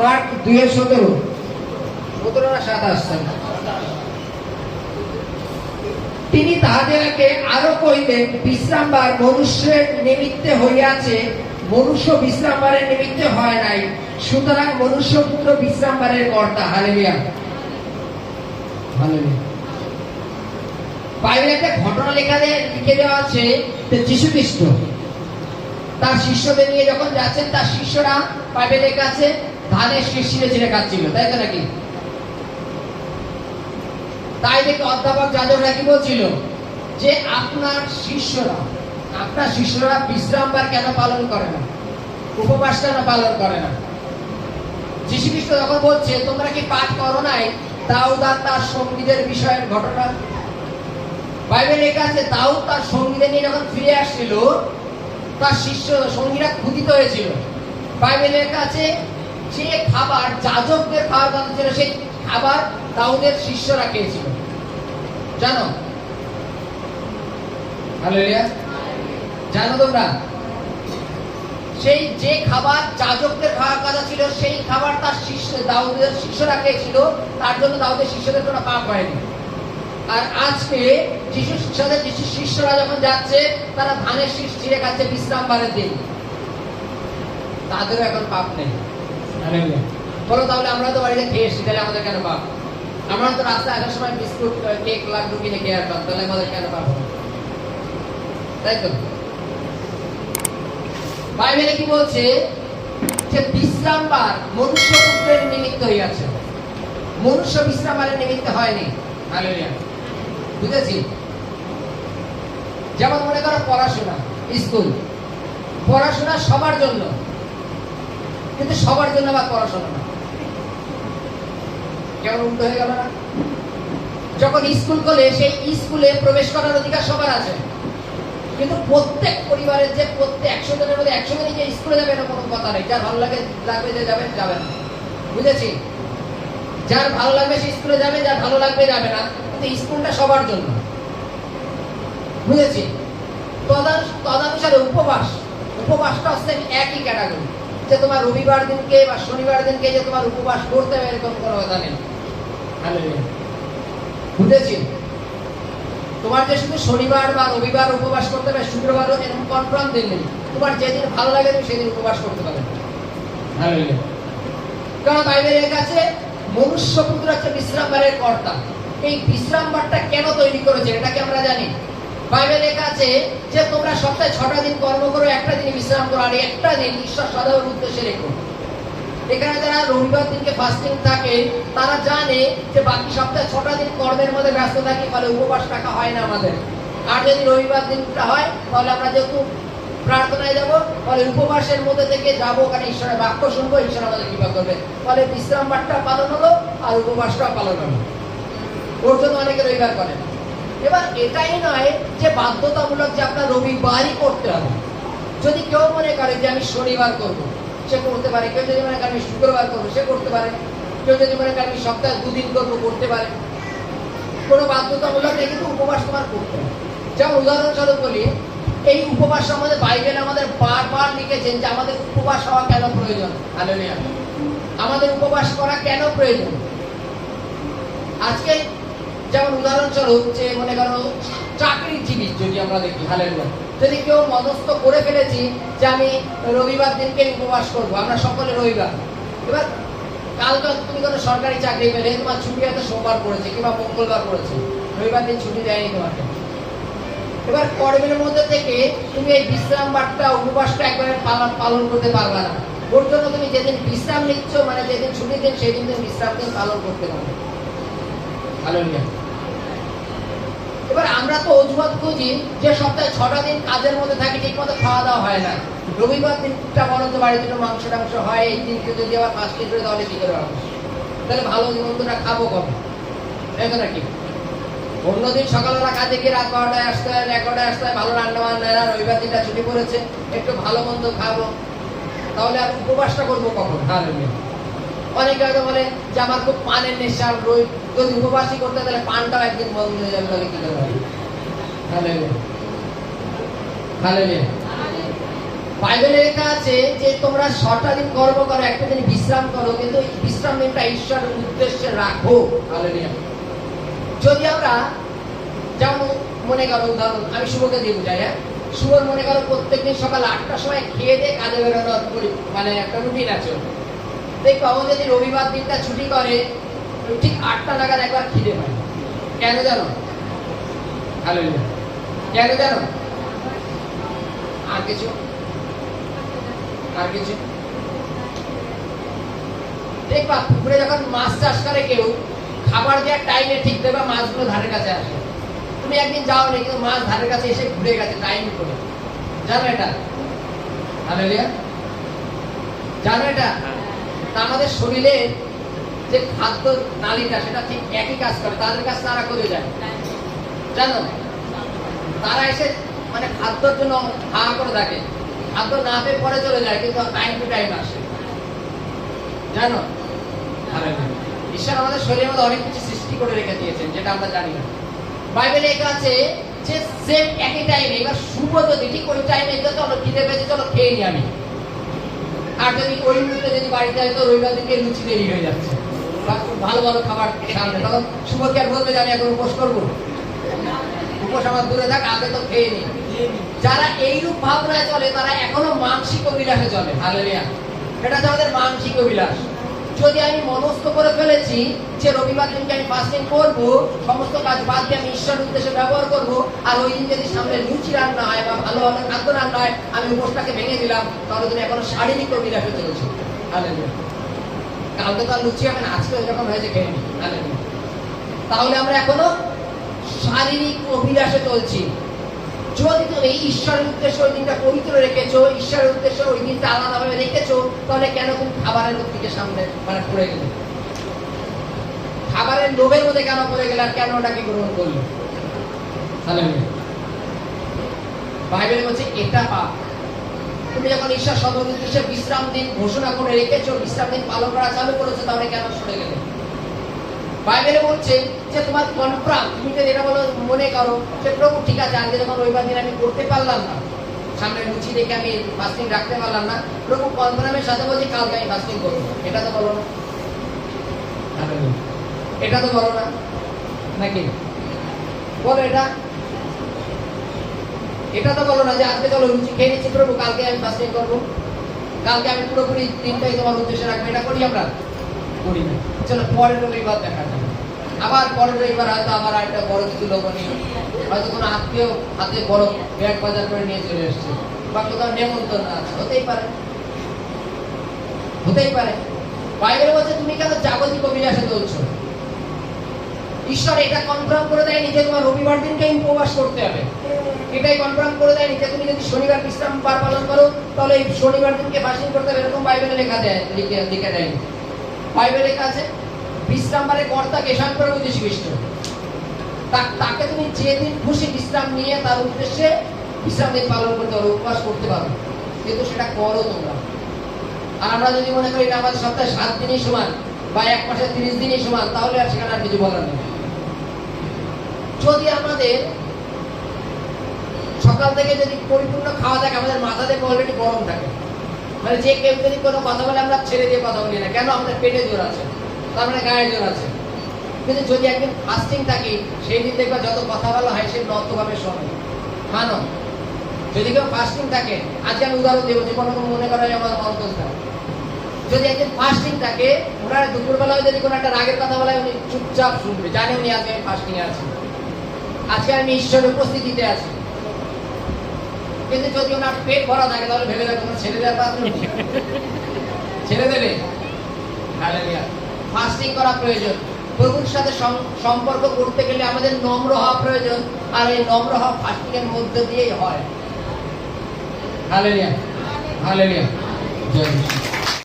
Mark 2:17 17 না 27। তিনি তাহাদেরকে আরো কইলেন, বিশ্রামবার মনুষ্যের নিমিত্তে হইয়াছে, মনুষ্য বিশ্রামবারের নিমিত্তে হয় নাই, সুতরাং মনুষ্যপুত্র বিশ্রামবারের কর্তা। Hallelujah, hallelujah. বাইবেলে একটা ঘটনা লিখে দেওয়া আছে যে যীশু খ্রিস্ট তার শিষ্যদের নিয়ে যখন যাচ্ছেন, তার শিষ্যরা বাইবেলের কাছে ধানের শীষ ছিঁড়ে খাচ্ছিল, তাই তো নাকি? তাই দেখে অধ্যাপক যাজকরা কি বলছিল যে আপনার শিষ্যরা বিশ্রামবার কেন পালন করে না, উপবাস কেন পালন করে না? যীশু খ্রিস্ট যখন বলছে, তোমরা কি পাঠ করো নাই দাউদ আর তার সঙ্গীদের বিষয়ের ঘটনা? বাইবেলে লেখা আছে দাউদ তার সঙ্গীদের নিয়ে যখন ফিরে আসছিল, তার সঙ্গীরা ক্ষুধিত হয়েছিল। বাইবেলে লেখা আছে যে খাবার যাজকদের খাওয়ার কথা ছিল, সেই খাবার দাউদের শিষ্যরা খেয়েছিল, জানো? হালেলুয়া, জানো তোমরা? সেই যে খাবার যাজকদের খাওয়ার কথা ছিল, সেই খাবার তার দাউদের শিষ্যরা খেয়েছিল, তার জন্য দাউদের শিষ্যদের কোনো পাপ হয়নি। আর আজকে যিশুর শিষ্যরা যখন যাচ্ছে, তারা ধানের শীষ ছিঁড়ে খাচ্ছে বিশ্রামবারের দিন, তাদেরও এখন পাপ নেই। বলো তাহলে আমরা তো বাড়িতে খেয়ে এসেছি, তাহলে আমাদের কেন পাপ? আমরা তো রাস্তায় আসার সময় বিস্কুট, কেক, লাড্ডু কিনে খেয়ে আসতাম, তাহলে আমাদের কেন পাপ? তাই তো। বাইবেলে কি বলছে যে বিশ্রামবার মনুষ্য পুত্রের নিমিত্ত হইয়াছে, মনুষ্য বিশ্রামবারের নিমিত্ত হয়নি। হালেলুয়া, বুঝেছি? যেমন মনে করো পড়াশোনা, পড়াশোনা সবার জন্য, কিন্তু সবার জন্য আবার পড়াশোনা না। কেমন উল্টো হয়ে গেল না? যখন স্কুল খোলে, সেই স্কুলে প্রবেশ করার অধিকার সবার আছে, কিন্তু প্রত্যেক পরিবারের যে প্রত্যেক 100 জনের মধ্যে 100 জনই যে স্কুলে যাবে না কোনো কথা নেই। যার ভালো লাগবে যে যাবে, যাবে না। বুঝেছি? যার ভালো লাগবে সে স্কুলে যাবে, যার ভালো লাগবে যাবে না, কিন্তু স্কুলটা সবার জন্য। বুঝেছি? তদানুসারে উপবাসটা হচ্ছে একই ক্যাটাগরি, যে তোমার রবিবার দিনকে বা শনিবার দিনকে যে তোমার উপবাস করতে হবে এরকম কোনো কথা নেই। বুঝেছি? তোমার যে শুধু শনিবার বা রবিবার উপবাস করতে হবে, শুক্রবারও এরকম কনফার্ম দিন নেই। তোমার যেদিন ভালো লাগে তুমি সেদিন উপবাস করতে পারবে। কারণ বাইবেলের কাছে মনুষ্যপুত্র হচ্ছে বিশ্রামবারের কর্তা। এই বিশ্রামবারটা কেন তৈরি করেছে এটাকে আমরা জানি। বাইবেলে লেখা আছে যে তোমরা সপ্তাহে 6টা দিন কর্ম করো, একটা দিন বিশ্রাম করো, আর একটা দিন ঈশ্বর সদার উদ্দেশ্যে রেখো। এখানে যারা রবিবার দিনকে ফাস্টিং থাকে, তারা জানে যে বাকি সপ্তাহে 6টা দিন কর্মের মধ্যে ব্যস্ত থাকি, ফলে উপবাস রাখা হয় না আমাদের। আর যদি রবিবার দিনটা হয়, তাহলে আমরা যেহেতু প্রার্থনায় যাব, ফলে উপবাসের মধ্যে থেকে যাবো, ওখানে ঈশ্বরের বাক্য শুনবো, ঈশ্বর আমাদের কৃপা করবে। ফলে বিশ্রামবারটা পালন হলো আর উপবাসটাও পালন হলো। ওর জন্য অনেকে রবিবার করে। এবার এটাই নয় যে বাধ্যতামূলক যে আপনার রবিবারই করতে হবে। যদি কেউ মনে করে যে আমি শনিবার করবো, সে করতে পারে। কেউ যদি মনে করে আমি শুক্রবার করবো, সে করতে পারে। কেউ যদি মনে করে আমি সপ্তাহে 2 দিন করবো, করতে পারে। কোনো বাধ্যতামূলক নেই, কিন্তু উপবাস তোমার করতে হবে। যেমন উদাহরণস্বরূপ বলি, এই উপবাস আমাদের বাইবেল আমাদের বারবার লিখেছেন যে আমাদের উপবাস হওয়া কেন প্রয়োজন। হালেলুয়া, আমাদের উপবাস করা কেন প্রয়োজন। আজকে যেমন উদাহরণস্বরূপ যে মনে করো চাকরিজীবী যদি আমরা দেখি, হালেলুয়া, যদি কেউ মনস্থ করে ফেলেছি যে আমি রবিবার দিনকে উপবাস করবো, আমরা সকলে রবিবার। এবার কালকে তুমি কোনো সরকারি চাকরি পেলে, তোমার ছুটি হয়তো সোমবার পড়েছে কিংবা মঙ্গলবার পড়েছে, রবিবার দিন ছুটি দেয়নি তোমাকে। এবার কর্মের মধ্যে থেকে তুমি এই বিশ্রাম বারটা, উপবাসটা একবারে পালন করতে পারবে না। ওর জন্য তুমি যেদিন বিশ্রাম নিচ্ছ, মানে যেদিন ছুটির দিন, সেই দিন তুমি বিশ্রাম দিন পালন করতে পারবে। হালেলুয়া। এবার আমরা তো অজুহাত খুঁজি যে সপ্তাহে 6টা দিন কাজের মধ্যে থাকি, ঠিক মতো খাওয়া দাওয়া হয় না, রবিবার দিনটা বরঞ্চ বাড়িতে মাংস টাংস হয়, এই দিনকে যদি আবার ফাস্টিং করে তাহলে কি করে হবে? তাহলে ভালো মন্দটা খাবো কবে? তাই তো নাকি? অন্যদিন সকালবেলা কাজে গিয়ে রাত 12টায় আসতে হয়, 11টায় আসতে হয়, ভালো রান্না বান্না না, রবিবার দিনটা ছুটি পড়েছে, একটু ভালো মন্দ খাবো, তাহলে আর উপবাসটা করবো কখন? অনেকে হয়তো বলে যে আমার খুব পানের নেশা, যদি উপবাসই করতে তাহলে পানটাও একদিন বন্ধ হয়ে যাবে, তাহলে কি করে? বাইবেলে লেখা আছে যে তোমরা 6টা দিন কর্ম করো, একটা দিন বিশ্রাম করো, কিন্তু এই বিশ্রাম দিনটা ঈশ্বরের উদ্দেশ্যে রাখো। হালেলুয়া। যদি আমরা যেমন মনে করো, উদাহরণ আমি শুভকে দিয়ে বুঝাই, হ্যাঁ, শুভর মনে করো প্রত্যেকদিন সকাল 8টার সময় খেয়ে দিয়ে কাজে বেরোনোর মানে একটা রুটিন আছে। দেখবা ও যদি রবিবার দিনটা ছুটি করে ঠিক 8টা নাগাদ একবার খিদে পায়। কেন জানো? হালেলুয়া। কেন জানো? আর কিছু দেখবা পুকুরে যখন মাছ চাষ করে কেউ খাবার দেওয়ার টাইমে ঠিক দেবা মাছগুলো ধারের কাছে আসে। তুমি একদিন যাও নি কিন্তু মাছ ধারের কাছে এসে ঘুরে গেছে টাইম করে, জানো এটা? হালেলুয়া। জানো এটা? তা আমাদের শরীরের যে খাদ্য নালীটা সেটা ঠিক একই কাজ করে, তাদের কাছে তারা করে যায়, জানো? তারা এসে মানে খাদ্যর জন্য হা করে থাকে, খাদ্য না পেয়ে পরে চলে যায়, কিন্তু টাইম টু টাইম আসে, জানো? ঈশ্বর আমাদের শরীরের মধ্যে অনেক কিছু সৃষ্টি করে রেখে দিয়েছেন যেটা আমরা জানি না। বাইবেলে লেখা আছে যে সেম একই টাইমে, এবার শুভ যদি ঠিক ওই টাইমে চলো খিদে পেয়েছে চলো খেয়ে নি আমি, আর যদি ওই মুহূর্তে যদি বাড়িতে যায় তো রবিবার দিনকে লুচি দেরি হয়ে যাচ্ছে বা ভালো ভালো খাবার সামনে, তখন শুভ কি আর বলবে যে আমি এখন উপোস করবো? উপোস আমার দূরে থাক, আগে তো খেয়ে নি। যারা এইরূপ ভাবনায় চলে তারা এখনো মানসিক অভিলাষে চলে। হালেলুয়া। এটা হচ্ছে আমাদের মানসিক অভিলাষ। যদি আমি মনস্থ করে ফেলেছি যে রবিবার দিনকে আমি ফাস্টিং করবো, সমস্ত কাজ বাদ দিয়ে আমি ঈশ্বরের উদ্দেশ্যে ব্যবহার করবো, আর ওই দিন যদি সামনে লুচি রান্না হয় বা ভালো ভালো খাদ্য রান্না হয় আমি উপোসটাকে ভেঙে দিলাম, তাহলে তুমি এখনো শারীরিক অভিলাষে চলেছো। হালেলুয়া। কালকে তো আর লুচি হবে না, আজকে যখন হয়েছে খেয়ে নি। হালেলুয়া। তাহলে আমরা এখনো শারীরিক অভিলাষে চলছি। যদি তুমি ঈশ্বরের উদ্দেশ্যে ওই দিনটা পবিত্র রেখেছো, ঈশ্বরের উদ্দেশ্যে ওই দিনটা আলাদাভাবে রেখেছো, তাহলে কেন তুমি খাবারের দিকে সামনে মানে পড়ে গেলে? খাবারের লোভের মধ্যে কেন পড়ে গেলে আর কেন ওটাকে গ্রহণ করলে? বাইবেল বলছে এটা পাপ। তুমি যখন ঈশ্বর সদর উদ্দেশ্যে বিশ্রাম দিন ঘোষণা করে রেখেছো, বিশ্রাম দিন পালন করা চালু করেছো, তাহলে কেন সরে গেলে? বাইবেলে বলছে যে তোমার কনফার্ম, তুমি যদি এটা বলো মনে করো যে প্রভু ঠিক আছে আজকে যখন রবিবার দিন আমি করতে পারলাম না, সামনে লুচি দেখে আমি ফাস্টিং রাখতে পারলাম না, প্রভু কনফার্মের সাথে বলছি কালকে আমি ফাস্টিং করবো। এটা তো বলো না, এটা তো বলো না নাকি? বলো এটা, এটা তো বলো না যে আজকে চলো লুচি খেয়ে নিচ্ছি প্রভু কালকে আমি ফাস্টিং করবো, কালকে আমি পুরোপুরি দিনটাই তোমার উদ্দেশ্যে রাখবো। এটা করি আমরা? করি না। চলো পরের রবিবার দেখা যাবে, আবার পরের রবিবার হয়তো আবার একটা বড় কিছু লোভনীয়, হয়তো কোনো আত্মীয় হাতে বড় ব্যাগ বাজার করে নিয়ে চলে এসছে বা কোথাও নেমন্তন্ন আছে, হতেই পারে, হতেই পারে। বাইবেল বলছে তুমি কেন জাগতিক অভিলাষে চলছো? ঈশ্বর এটা কনফার্ম করে দেয়নি যে তোমার রবিবার দিনকে উপবাস করতে হবে, এটাই কনফার্ম করে দেয়নি যে তুমি যদি শনিবার বিশ্রাম বার পালন করো তাহলে এই শনিবার দিনকে ফাস্টিং করতে হবে, এরকম বাইবেলে লেখা দেয়, লিখে দেয়নি। বাইবেলে লেখা আছে বিশ্রাম বারে কর্তাকে স্বয়ংপ্রভু যীশু খ্রিস্ট, তাকে তুমি যেদিন খুশি বিশ্রাম নিয়ে তার উদ্দেশ্যে বিশ্রাম দিন পালন করতে পারো, উপবাস করতে পারো, কিন্তু সেটা করো তোমরা। আর আমরা যদি মনে করি এটা আমাদের সপ্তাহে 7 দিনই সমান বা 1 মাসে 30 দিনই সমান, তাহলে আর সেখানে আর কিছু বলার নেই। যদি আমাদের সকাল থেকে যদি পরিপূর্ণ খাওয়া থাকে, আমাদের মাথা থেকে অলরেডি গরম থাকে, মানে যে কেউ যদি কোনো কথা বলে আমরা ছেড়ে দিয়ে কথা বলি না, কেন? আমাদের পেটে জোর আছে, তার মানে গায়ে জোর আছে। কিন্তু যদি একদিন ফাস্টিং থাকি সেই দিন দেখবা যত কথা বলা হয় সে নতভাবে শোনে, মানো। যদি কেউ ফাস্টিং থাকে, আজকে আমি উদাহরণ দেবো, যে কোনো মনে করা যায় আমার অন্তরটা, যদি একদিন ফাস্টিং থাকে, ওনার দুপুরবেলায় যদি কোনো একটা রাগের কথা বলা হয় উনি চুপচাপ শুনবে, জানে উনি আজকে আমি ফাস্টিং এ আছি, আজকে আমি ঈশ্বরের উপস্থিতিতে আছি। কিন্তু যদি ওনার পেট ভরা থাকে তাহলে ভেবে দেখো ছেড়ে দেওয়ার পাত্র, ছেড়ে দেবে। হালেলুয়া। ফাস্টিং করা প্রয়োজন। প্রভুর সাথে সম্পর্ক করতে গেলে আমাদের নম্র হওয়া প্রয়োজন, আর এই নম্র হওয়া ফাস্টিং এর মধ্যে দিয়েই হয়। হালেলুয়া, হালেলুয়া, জয় যিশু।